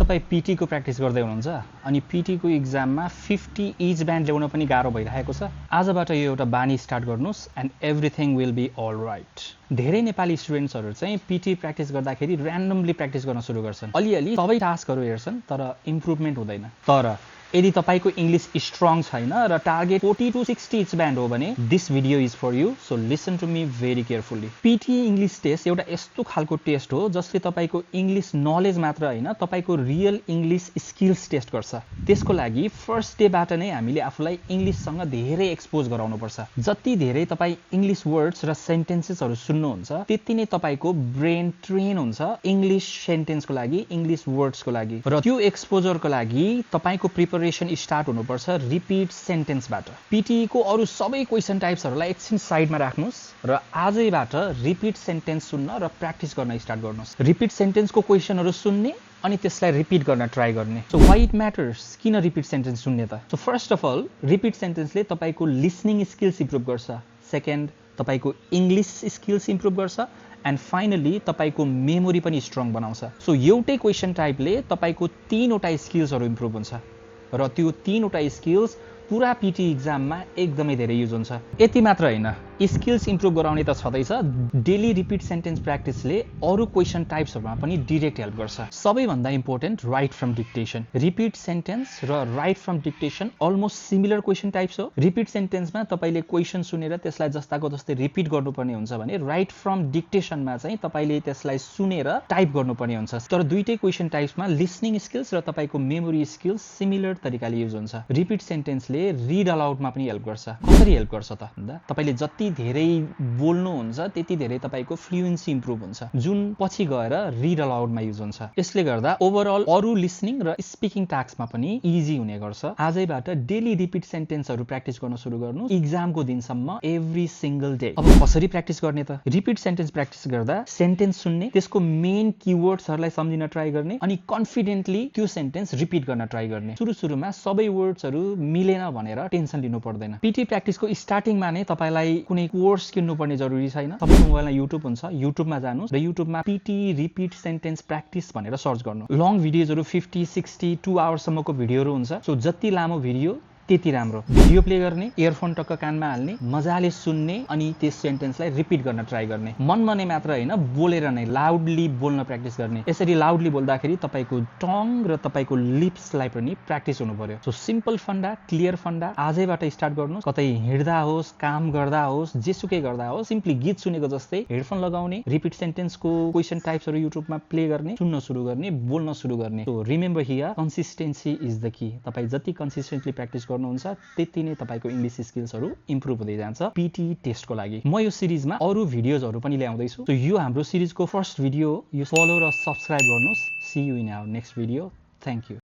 तपाई पीटी को प्र्याक्टिस गर्दै हुनुहुन्छ अनि पीटी को एक्जाममा 50 इच ब्यान्ड ल्याउन पनि गाह्रो भइरहेको छ। आजबाट यो एउटा बानी स्टार्ट गर्नुस् and everything will be all right. धेरै नेपाली स्टुडेन्ट्सहरु चाहिँ पीटी प्र्याक्टिस गर्दाखेरि र्यान्डमली प्र्याक्टिस गर्न सुरु गर्छन्। अलिअलि सबै टास्कहरु हेर्छन् तर इम्प्रुभमेन्ट हुँदैन। तर यदि तपाईको इंग्लिश स्ट्रङ छैन र टार्गेट 40 to 60 इच ब्यान्ड हो भने this video is for you. So listen to me very carefully. PT English test एउटा यस्तो खालको टेस्ट हो जसले तपाईको इंग्लिश नलेज मात्र हैन तपाईको रियल इंग्लिश स्किल्स टेस्ट गर्छ। त्यसको लागि फर्स्ट डे बाट नै हामीले आफुलाई इंग्लिश सँग धेरै एक्सपोज गराउनु पर्छ। जति धेरै तपाई इंग्लिश वर्ड्स र सेन्टेन्सेसहरु सुन्नुहुन्छ त्यति नै तपाईको ब्रेन ट्रेन हुन्छ इंग्लिश सेन्टेन्सको लागि, इंग्लिश वर्ड्सको लागि। र त्यो एक्सपोजरको लागि तपाईको प्रिपरेसन स्टार्ट हुनुपर्छ रिपिट सेन्टेन्सबाट। पीटी को अरु सबै क्वेशन टाइप्सहरुलाई एकछिन साइडमा राख्नुस् र आजैबाट रिपिट सेन्टेन्स सुन्न र प्र्याक्टिस गर्न स्टार्ट गर्नुस्। रिपिट सेन्टेन्सको क्वेशनहरु सुन्ने अनि त्यसलाई रिपिट गर्न ट्राई गर्ने। सो व्हाई इट म्याटर्स, किन रिपिट सेन्टेन्स सुन्ने त? So first of all repeat सेन्टेन्सले तपाईको लिसनिङ स्किल्स इम्प्रुभ गर्छ। सेकेन्ड तपाईको इंग्लिश स्किल्स इम्प्रुभ गर्छ एन्ड फाइनली तपाईको मेमोरी पनि स्ट्रङ बनाउँछ। सो एउटै क्वेशन टाइपले तपाईको 3 वटा स्किल्सहरु इम्प्रुभ हुन्छ र त्यो 3 वटा स्किल्स पूरा पीटी एक्जाममा एकदमै धेरै युज हुन्छ। यति मात्र हैन, स्किल्स इम्प्रुभ गराउने त छदैछ, डेली रिपिट सेन्टेन्स प्र्याक्टिसले अरु क्वेशन टाइप्सहरुमा पनि डाइरेक्ट हेल्प गर्छ। सबैभन्दा important write from dictation. Repeat sentence र write from dictation almost similar question types हो। रिपिट सेन्टेन्समा तपाईले क्वेशन सुनेर त्यसलाई जस्ताको जस्तै रिपिट गर्नुपर्ने हुन्छ भने राइट फ्रम डिक्टेसनमा चाहिँ तपाईले त्यसलाई सुनेर टाइप गर्नुपर्ने हुन्छ। तर दुईटै क्वेशन टाइप्समा लिसनिङ स्किल्स र तपाईको मेमोरी स्किल्स सिमिलर तरिकाले युज हुन्छ। रिपिट सेन्टेन्सले रिड अलाउडमा पनि हेल्प गर्छ। कसरी हेल्प गर्छ त भन्दा तपाईले जति धेरै बोल्नुहुन्छ त्यति धेरै तपाईको फ्लुएन्सी इम्प्रुभ हुन्छ, जुन पछि गएर रिड अलाउडमा युज हुन्छ। यसले गर्दा ओभरअल अरु लिसनिङ र स्पिकिङ टास्कमा पनि इजी हुने गर्छ। आजैबाट डेली रिपिट सेन्टेन्सहरु प्र्याक्टिस गर्न सुरु गर्नु एक्जामको दिनसम्म एभ्री सिंगल डे। अब कसरी प्र्याक्टिस गर्ने त? रिपिट सेन्टेन्स प्र्याक्टिस गर्दा सेन्टेन्स सुन्ने, त्यसको मेन कीवर्ड्सहरुलाई सम्झिन ट्राई गर्ने अनि कन्फिडेन्टली त्यो सेन्टेन्स रिपिट गर्न ट्राई गर्ने। सुरुमा सबै वर्ड्सहरु मिलेन भनेर टेन्सन लिनु पर्दैन। पीटी प्र्याक्टिसको स्टार्टिङमा नै तपाईलाई कुनै कोर्स किन्नुपर्ने जरुरी छैन। तपाईको मोबाइलमा युट्युब हुन्छ, युट्युबमा जानुस् र युट्युबमा पीटी रिपिट सेन्टेन्स प्र्याक्टिस भनेर सर्च गर्नु। लङ भिडियोजहरु 50, 60, 2 आवर्ससम्मको भिडियोहरु हुन्छ। सो जति लामो भिडियो त्यति राम्रो। भिडियो प्ले गर्ने, इयरफोन टक्क कानमा हाल्ने, मजाले सुन्ने अनि त्यस सेन्टेन्सलाई रिपिट गर्न ट्राई गर्ने। मनमा नै मात्र हैन, बोलेर नै लाउडली बोल्न प्र्याक्टिस गर्ने। यसरी लाउडली बोल्दाखेरि तपाईको टङ र तपाईको लिप्सलाई पनि प्र्याक्टिस हुनु पर्यो। सो सिम्पल फन्डा, क्लियर फन्डा आजैबाट स्टार्ट गर्नुस्। कतै हिँड्दा होस्, काम गर्दा होस्, जेसुकै गर्दा होस्, सिम्पली गीत सुनेको जस्तै हेडफोन लगाउने, रिपिट सेन्टेन्सको क्वेशन टाइप्सहरु युट्युबमा प्ले गर्ने, सुन्न सुरु गर्ने, बोल्न सुरु गर्ने। So remember here consistency is the key. तपाई जति कन्सिस्टेन्टली प्र्याक्टिस गर्नुहुन्छ त्यति नै तपाईको इंग्लिश स्किल्सहरु इम्प्रुभ हुँदै जान्छ पीटी टेस्टको लागि। म यो सिरिजमा अरु भिडियोजहरु पनि ल्याउँदै छु। सो यो हाम्रो सिरिजको फर्स्ट भिडियो हो। यो फलो र सब्स्क्राइब गर्नुस्। See you in our next video. Thank you.